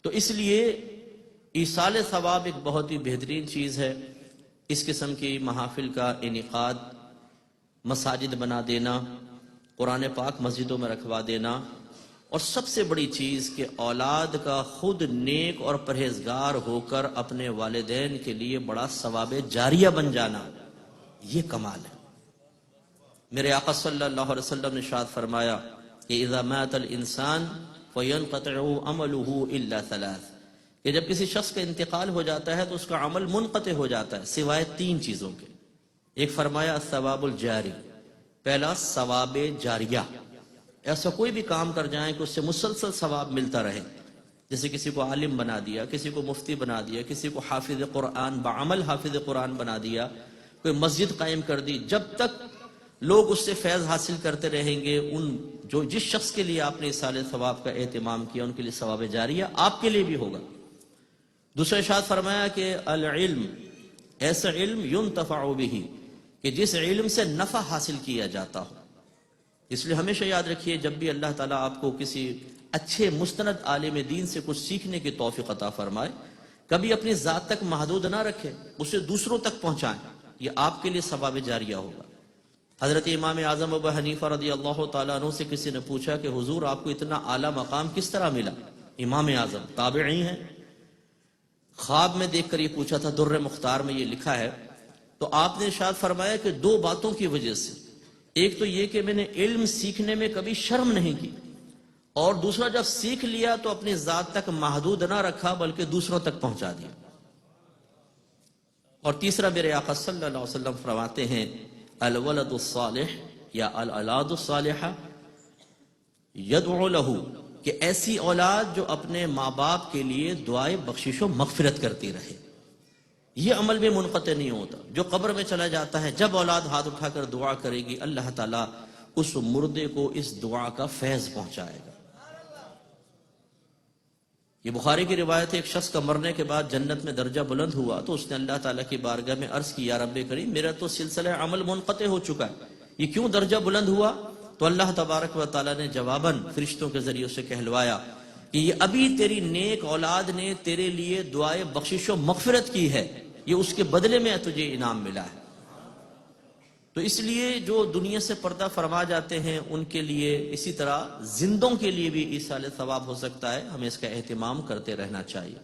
تو اس لیے ایصال ثواب ایک بہت ہی بہترین چیز ہے۔ اس قسم کی محافل کا انعقاد، مساجد بنا دینا، قرآن پاک مسجدوں میں رکھوا دینا، اور سب سے بڑی چیز کہ اولاد کا خود نیک اور پرہیزگار ہو کر اپنے والدین کے لیے بڑا ثواب جاریہ بن جانا، یہ کمال ہے۔ میرے آقا صلی اللہ علیہ وسلم نے ارشاد فرمایا کہ اذا مات الانسان فینقطع عمله الا ثلاث، کہ جب کسی شخص کا انتقال ہو جاتا ہے تو اس کا عمل منقطع ہو جاتا ہے سوائے تین چیزوں کے۔ ایک فرمایا الثواب الجاری، پہلا ثواب جاریہ، ایسا کوئی بھی کام کر جائیں کہ اس سے مسلسل ثواب ملتا رہے، جیسے کسی کو عالم بنا دیا، کسی کو مفتی بنا دیا، کسی کو حافظ قرآن بعمل حافظ قرآن بنا دیا، کوئی مسجد قائم کر دی، جب تک لوگ اس سے فیض حاصل کرتے رہیں گے، جس شخص کے لیے آپ نے ایصال ثواب کا اہتمام کیا ان کے لیے ثواب جاریہ آپ کے لیے بھی ہوگا۔ دوسرا ارشاد فرمایا کہ العلم، ایسا علم ينتفع به، کہ جس علم سے نفع حاصل کیا جاتا ہو۔ اس لیے ہمیشہ یاد رکھیے جب بھی اللہ تعالیٰ آپ کو کسی اچھے مستند عالم دین سے کچھ سیکھنے کی توفیق عطا فرمائے، کبھی اپنی ذات تک محدود نہ رکھے، اسے دوسروں تک پہنچائیں، یہ آپ کے لیے ثواب جاریہ ہوگا۔ حضرت امام اعظم ابو حنیفہ رضی اللہ تعالیٰ عنہ سے کسی نے پوچھا کہ حضور آپ کو اتنا اعلیٰ مقام کس طرح ملا؟ امام اعظم تابعی ہیں، خواب میں دیکھ کر یہ پوچھا تھا، در مختار میں یہ لکھا ہے۔ تو آپ نے ارشاد فرمایا کہ دو باتوں کی وجہ سے، ایک تو یہ کہ میں نے علم سیکھنے میں کبھی شرم نہیں کی، اور دوسرا جب سیکھ لیا تو اپنی ذات تک محدود نہ رکھا بلکہ دوسروں تک پہنچا دیا۔ اور تیسرا میرے آقا صلی اللہ علیہ وسلم فرماتے ہیں الولد الصالح یا الاولاد الصالحہ یدعو لہ، کہ ایسی اولاد جو اپنے ماں باپ کے لیے دعائے بخشش و مغفرت کرتی رہے، یہ عمل بھی منقطع نہیں ہوتا۔ جو قبر میں چلا جاتا ہے، جب اولاد ہاتھ اٹھا کر دعا کرے گی اللہ تعالیٰ اس مردے کو اس دعا کا فیض پہنچائے گا۔ یہ بخاری کی روایت ہے، ایک شخص کا مرنے کے بعد جنت میں درجہ بلند ہوا تو اس نے اللہ تعالیٰ کی بارگاہ میں عرض کی یا رب کریم میرا تو سلسلہ عمل منقطع ہو چکا ہے، یہ کیوں درجہ بلند ہوا؟ تو اللہ تبارک و تعالیٰ نے جواباً فرشتوں کے ذریعے اسے کہلوایا کہ یہ ابھی تیری نیک اولاد نے تیرے لیے دعائے بخشش و مغفرت کی ہے، یہ اس کے بدلے میں تجھے انعام ملا ہے۔ تو اس لیے جو دنیا سے پردہ فرما جاتے ہیں ان کے لیے اسی طرح زندوں کے لیے بھی ایصال ثواب ہو سکتا ہے، ہمیں اس کا اہتمام کرتے رہنا چاہیے۔